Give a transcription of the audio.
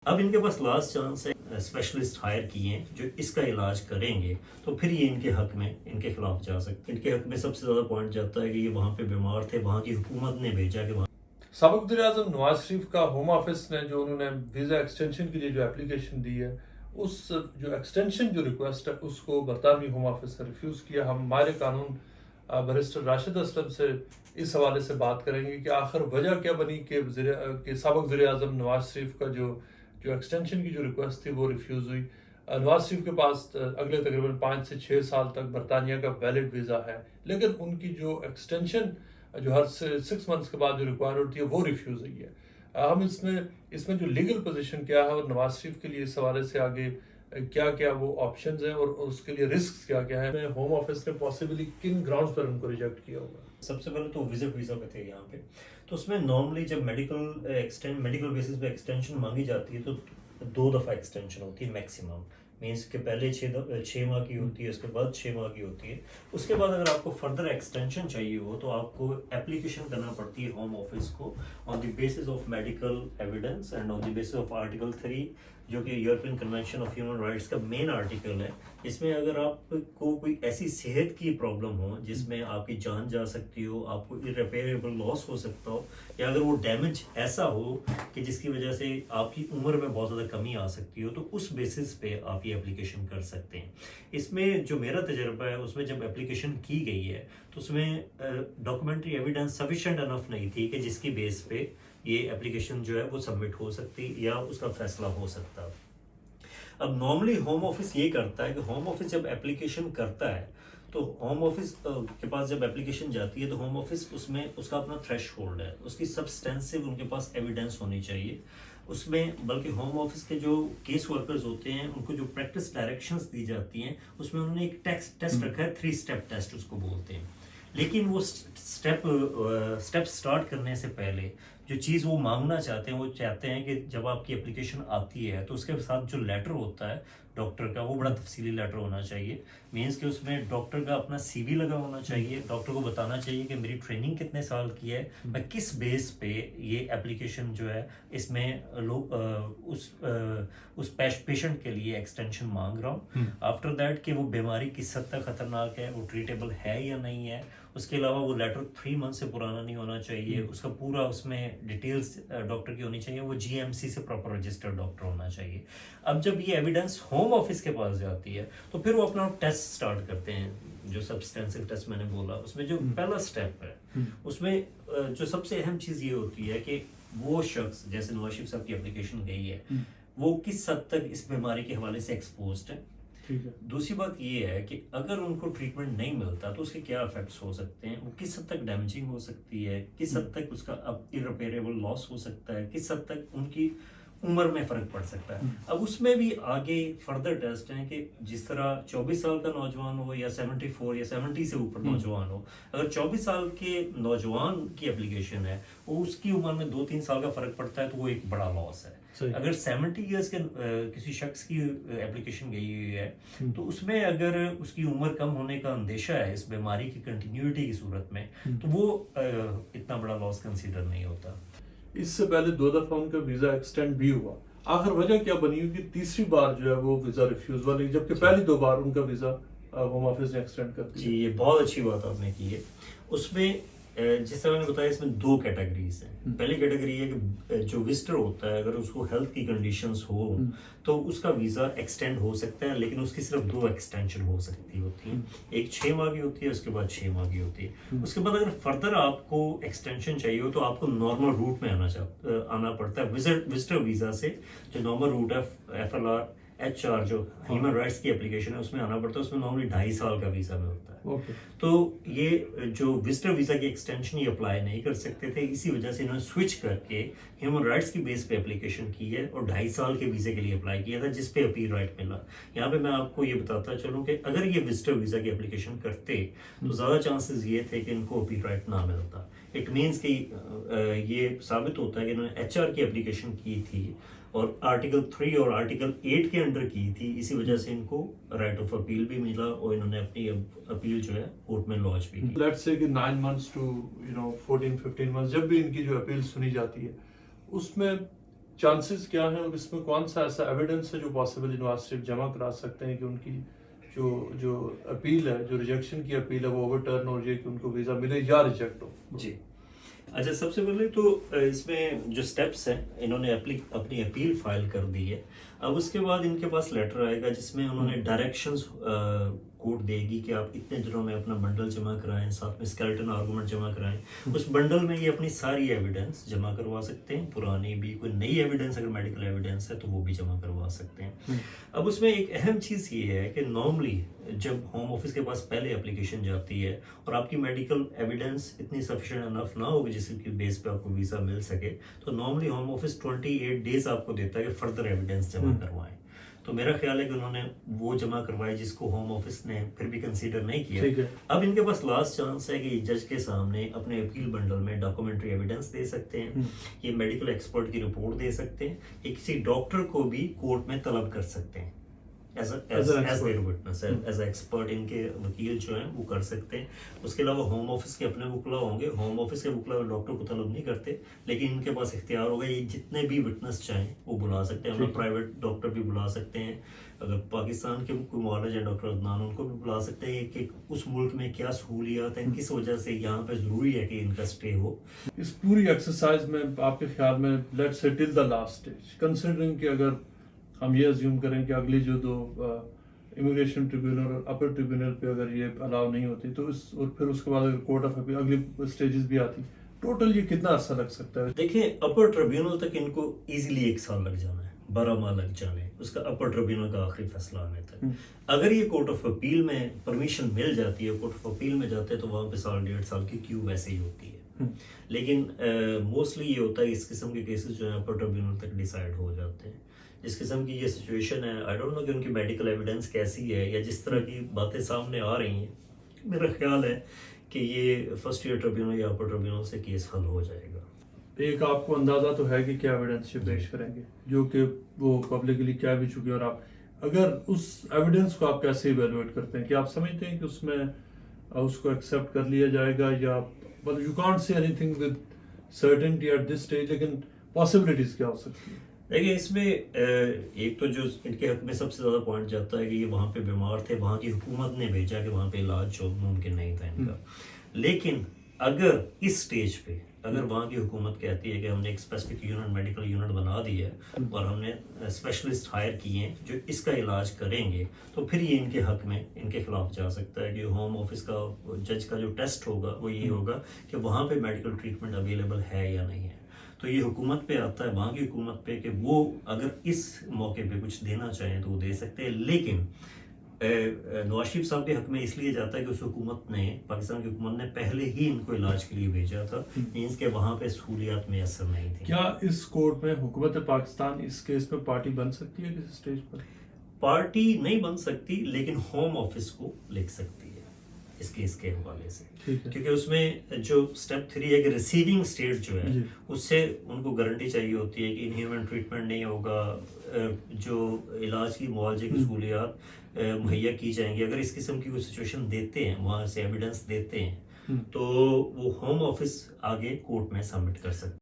अब इनके पास last chance है, स्पेशलिस्ट हायर किए हैं जो इसका इलाज करेंगे, तो फिर ये इनके हक में इनके खिलाफ जा सकते हैं। इनके हक में सबसे ज़्यादा पॉइंट जाता है कि ये वहाँ पे बीमार थे, वहाँ की हुकूमत ने भेजा कि साबिक वज़ीर-ए-आज़म नवाज शरीफ का होम ऑफिस ने जो उन्होंने वीज़ा एक्सटेंशन के लिए जो एप्लीकेशन दी है, उस जो एक्सटेंशन जो रिक्वेस्ट है उसको बरतानवी होम ऑफिस ने रिफ्यूज़ किया। हम माहिर कानून बैरिस्टर राशिद असलम से इस हवाले से बात करेंगे कि आखिर वजह क्या बनी कि साबिक वज़ीर-ए-आज़म नवाज शरीफ का जो जो एक्सटेंशन की जो रिक्वेस्ट थी वो रिफ्यूज़ हुई। नवाज शरीफ के पास अगले तकरीबन 5 से 6 साल तक बरतानिया का वैलिड वीज़ा है, लेकिन उनकी जो एक्सटेंशन जो हर 6 मंथ्स के बाद जो रिक्वायर होती है वो रिफ्यूज़ हुई है। हम इसमें जो लीगल पोजीशन क्या है और नवाज शरीफ के लिए इस हवाले से आगे क्या क्या वो ऑप्शंस हैं और उसके लिए रिस्क क्या क्या है, होम ऑफिस ने पॉसिबली किन ग्राउंड्स पर उनको रिजेक्ट किया होगा? सबसे पहले तो विजिट वीज़ा पे थे यहाँ पे। तो उसमें नॉर्मली जब मेडिकल बेसिस पे एक्सटेंशन मांगी जाती है तो 2 दफ़ा एक्सटेंशन होती है मैक्सिमम। मीन्स के पहले 6 माह की होती है, उसके बाद 6 माह की होती है। उसके बाद अगर आपको फर्दर एक्सटेंशन चाहिए हो तो आपको एप्लीकेशन करना पड़ती है होम ऑफिस को on the basis of medical evidence and on the basis of article 3 जो कि European convention of human rights का मेन आर्टिकल है। इसमें अगर आपको कोई ऐसी सेहत की प्रॉब्लम हो जिसमें आपकी जान जा सकती हो, आपको इररिपेयरेबल लॉस हो सकता हो, या अगर वो डैमेज ऐसा हो कि जिसकी वजह से आपकी उम्र में बहुत ज़्यादा कमी आ सकती हो, तो उस बेसिस पे आप ये एप्लीकेशन कर सकते हैं। इसमें जो मेरा तजर्बा है उसमें जब एप्लीकेशन की गई है तो उसमें डॉक्यूमेंट्री एविडेंस सफिशेंट अनफ नहीं थी कि जिसकी बेस पे ये एप्लीकेशन जो है वो सबमिट हो सकती या उसका फैसला हो सकता। अब नॉर्मली होम ऑफिस ये करता है कि होम ऑफिस जब एप्लीकेशन करता है तो होम ऑफिस के पास जब एप्लीकेशन जाती है तो होम ऑफिस उसमें उसका अपना थ्रेशहोल्ड है, उसकी सब्सटेंसिव उनके पास एविडेंस होनी चाहिए उसमें। बल्कि होम ऑफिस के जो केस वर्कर्स होते हैं उनको जो प्रैक्टिस डायरेक्शंस दी जाती हैं उसमें उन्होंने एक टेस्ट रखा है, 3 स्टेप टेस्ट उसको बोलते हैं। लेकिन वो स्टेप स्टार्ट करने से पहले जो चीज़ वो मांगना चाहते हैं, वो चाहते हैं कि जब आपकी एप्लीकेशन आती है तो उसके साथ जो लेटर होता है डॉक्टर का वो बड़ा तफसीली लेटर होना चाहिए। मीन्स कि उसमें डॉक्टर का अपना सीवी लगा होना चाहिए, डॉक्टर को बताना चाहिए कि मेरी ट्रेनिंग कितने साल की है, मैं किस बेस पे ये एप्लीकेशन जो है इसमें लोग उस पेशेंट के लिए एक्सटेंशन मांग रहा हूँ। आफ्टर दैट कि वो बीमारी किस हद तक खतरनाक है, वो ट्रीटेबल है या नहीं है। उसके अलावा वो लेटर 3 मंथ से पुराना नहीं होना चाहिए, उसका पूरा उसमें डिटेल्स डॉक्टर की होनी चाहिए, वो जीएमसी से प्रॉपर रजिस्टर्ड डॉक्टर होना चाहिए। अब जब ये एविडेंस होम ऑफिस के पास जाती है तो फिर वो अपना टेस्ट स्टार्ट करते हैं, जो सब्सटेंसिव टेस्ट मैंने बोला उसमें जो पहला स्टेप है उसमें जो सबसे अहम चीज़ ये होती है कि वो शख्स, जैसे नवाज शरीफ साहब की एप्लीकेशन गई है, वो किस हद तक इस बीमारी के हवाले से एक्सपोज्ड है। दूसरी बात ये है कि अगर उनको ट्रीटमेंट नहीं मिलता तो उसके क्या इफेक्ट्स हो सकते हैं, वो किस हद तक डैमेजिंग हो सकती है, किस हद तक उसका अब इररिपेयरेबल लॉस हो सकता है, किस हद तक उनकी उम्र में फर्क पड़ सकता है। अब उसमें भी आगे फर्दर टेस्ट हैं कि जिस तरह 24 साल का नौजवान हो या 74 या 70 से ऊपर नौजवान हो, अगर 24 साल के नौजवान की एप्लीकेशन है वो उसकी उम्र में 2-3 साल का फर्क पड़ता है तो वो एक बड़ा लॉस है। अगर 70 ईयर्स के किसी शख्स की एप्लीकेशन गई हुई है तो उसमें अगर उसकी उम्र कम होने का अंदेशा है इस बीमारी की कंटिन्यूटी की सूरत में तो वो इतना बड़ा लॉस कंसीडर नहीं होता। इससे पहले 2 दफा उनका वीजा एक्सटेंड भी हुआ, आखिर वजह क्या बनी कि तीसरी बार जो है वो वीजा रिफ्यूज हुआ, जबकि पहली 2 बार उनका वीजा होम ऑफिस ने एक्सटेंड कर दिया? जी, ये बहुत अच्छी बात आपने की है। उसमें जिस तरह मैंने बताया इसमें 2 कैटेगरीज हैं। पहली कैटेगरी है कि जो विजिटर होता है अगर उसको हेल्थ की कंडीशंस हो तो उसका वीज़ा एक्सटेंड हो सकता है, लेकिन उसकी सिर्फ 2 एक्सटेंशन हो सकती होती हैं। एक 6 माह की होती है, उसके बाद 6 माह की होती है। उसके बाद अगर फर्दर आपको एक्सटेंशन चाहिए हो तो आपको नॉर्मल रूट में आना पड़ता है, विजिटर वीज़ा से। जो नॉर्मल रूट है FLR HR जो ह्यूमन राइट्स की एप्लीकेशन है उसमें आना पड़ता है, उसमें नॉर्मली 2.5 साल का वीज़ा में होता है। तो ये जो विजिटर वीज़ा की एक्सटेंशन ये अप्लाई नहीं कर सकते थे, इसी वजह से इन्होंने स्विच करके ह्यूमन राइट्स की बेस पे एप्लीकेशन की है और 2.5 साल के वीज़े के लिए अप्लाई किया था जिस पे अपील राइट मिला। यहाँ पे मैं आपको ये बताता चलूँ कि अगर ये विजिटर वीज़ा की एप्लीकेशन करते तो ज़्यादा चांसेस ये थे कि इनको अपील राइट ना मिलता। इट मीन्स कि ये साबित होता है कि इन्होंने HR की एप्लीकेशन की थी और आर्टिकल 3 और आर्टिकल 8 के अंडर की थी, इसी वजह से इनको राइट ऑफ अपील भी मिला और इन्होंने अपनी अपील जो है कोर्ट में लॉन्च भी की। लेट्स से कि 9 मंथ्स टू 14-15 मंथ्स जब भी इनकी जो अपील सुनी जाती है उसमें चांसेस क्या हैं और इसमें कौन सा ऐसा एविडेंस है जो पॉसिबली नवाज शरीफ जमा करा सकते हैं कि उनकी जो जो अपील है, जो रिजेक्शन की अपील है, वो ओवरटर्न हो जाए कि उनको वीज़ा मिले या रिजेक्ट हो? जी, अच्छा, सबसे पहले तो इसमें जो स्टेप्स हैं, इन्होंने अपनी अपील फाइल कर दी है। अब उसके बाद इनके पास लेटर आएगा जिसमें उन्होंने डायरेक्शंस कोर्ट देगी कि आप इतने दिनों में अपना बंडल जमा कराएं, साथ में स्केलेटन आर्गूमेंट जमा कराएं। उस बंडल में ये अपनी सारी एविडेंस जमा करवा सकते हैं, पुरानी भी, कोई नई एविडेंस अगर मेडिकल एविडेंस है तो वो भी जमा करवा सकते हैं। अब उसमें एक अहम चीज़ ये है कि नॉर्मली जब होम ऑफिस के पास पहले एप्लीकेशन जाती है और आपकी मेडिकल एविडेंस इतनी सफिशिएंट अनफ ना होगी जिसकी बेस पे आपको वीज़ा मिल सके, तो नॉर्मली होम ऑफिस 28 डेज आपको देता है कि फर्दर एविडेंस जमा करवाएं। तो मेरा ख्याल है कि उन्होंने वो जमा करवाए जिसको होम ऑफिस ने फिर भी कंसीडर नहीं किया। अब इनके पास लास्ट चांस है कि जज के सामने अपने अपील बंडल में डॉक्यूमेंट्री एविडेंस दे सकते हैं, ये मेडिकल एक्सपर्ट की रिपोर्ट दे सकते हैं, ये किसी डॉक्टर को भी कोर्ट में तलब कर सकते हैं एज विटनेस, एज एक्सपर्ट। इनके वकील जो हैं वो कर सकते हैं। उसके अलावा होम ऑफिस के अपने वकला होंगे, होम ऑफिस के वकला डॉक्टर को तलब नहीं करते, लेकिन इनके पास इख्तियार होगा, ये जितने भी विटनेस चाहें वो बुला सकते हैं। हम प्राइवेट डॉक्टर भी बुला सकते हैं, अगर पाकिस्तान के कोई मौलज है डॉक्टर अदनान, उनको भी बुला सकते हैं कि उस मुल्क में क्या सहूलियात हैं, किस वजह से यहाँ पे जरूरी है कि इनका स्टे हो। इस पूरी एक्सरसाइज में आपके ख्याल में let's say till the last stage, considering कि अगर हम ये अज्यूम करें कि अगली जो दो इमिग्रेशन ट्रिब्यूनल और अपर ट्रिब्यूनल पे अगर ये अलाउ नहीं होती तो इस और फिर उसके बाद अगर कोर्ट ऑफ अपील अगली स्टेजेस भी आती, टोटल ये कितना अर्सा लग सकता है? देखिए, अपर ट्रिब्यूनल तक इनको इजीली 1 साल लग जाना है, 12 माह लग जाने उसका अपर ट्रिब्यूनल का आखिरी फैसला आने तक। अगर ये कोर्ट ऑफ अपील में परमिशन मिल जाती है, कोर्ट ऑफ अपील में जाते हैं तो वहां पे 1.5 साल की क्यू वैसे ही होती है। लेकिन मोस्टली ये होता है इस किस्म के केसेस जो है अपर ट्रिब्यूनल तक डिसाइड हो जाते हैं। जिस किस्म की ये सिचुएशन है, आई डोंट नो कि उनकी मेडिकल एविडेंस कैसी है या जिस तरह की बातें सामने आ रही हैं, मेरा ख्याल है कि ये फर्स्ट ईयर ट्रिब्यूनल या अपर ट्रिब्यूनल से केस हल हो जाएगा। एक आपको अंदाजा तो है कि क्या एविडेंस ये पेश करेंगे, जो कि वो पब्लिकली क्या भी चुके, और आप अगर उस एविडेंस को आप कैसे इवेलुएट करते हैं कि आप समझते हैं कि उसमें उसको एक्सेप्ट कर लिया जाएगा, या मतलब you can't say anything with certainty at this stage, लेकिन पॉसिबिलिटीज क्या हो सकती है? देखिए, इसमें एक तो जो इनके हक में सबसे ज़्यादा पॉइंट जाता है कि ये वहाँ पे बीमार थे, वहाँ की हुकूमत ने भेजा कि वहाँ पे इलाज जो मुमकिन नहीं था इनका। लेकिन अगर इस स्टेज पे अगर वहाँ की हुकूमत कहती है कि हमने एक स्पेसिफिक यूनिट, मेडिकल यूनिट बना दी है और हमने स्पेशलिस्ट हायर किए हैं जो इसका इलाज करेंगे, तो फिर ये इनके हक में इनके खिलाफ जा सकता है कि होम ऑफिस का जज का जो टेस्ट होगा वो ये होगा कि वहाँ पे मेडिकल ट्रीटमेंट अवेलेबल है या नहीं है। तो ये हुकूमत पे आता है, वहाँ की हुकूमत पे, कि वो अगर इस मौके पे कुछ देना चाहें तो वो दे सकते हैं। लेकिन नवाज शरीफ साहब के हक में इसलिए जाता है कि उस हुकूमत ने, पाकिस्तान की हुकूमत ने पहले ही इनको इलाज के लिए भेजा था, मीन्स के वहाँ पे सहूलियात में असर नहीं थी। क्या इस कोर्ट में हुकूमत पाकिस्तान इस केस में पार्टी बन सकती है किसी स्टेज पर? पार्टी नहीं बन सकती, लेकिन होम ऑफिस को लिख सकती है इस केस के हवाले से, क्योंकि उसमें जो स्टेप 3 है कि रिसीविंग स्टेट जो है उससे उनको गारंटी चाहिए होती है कि इनह्यूमन ट्रीटमेंट नहीं होगा, जो इलाज की मुआवजे की सहूलियात मुहैया की जाएंगी। अगर इस किस्म की कोई सिचुएशन देते हैं, वहाँ से एविडेंस देते हैं, तो वो होम ऑफिस आगे कोर्ट में सबमिट कर सकते हैं।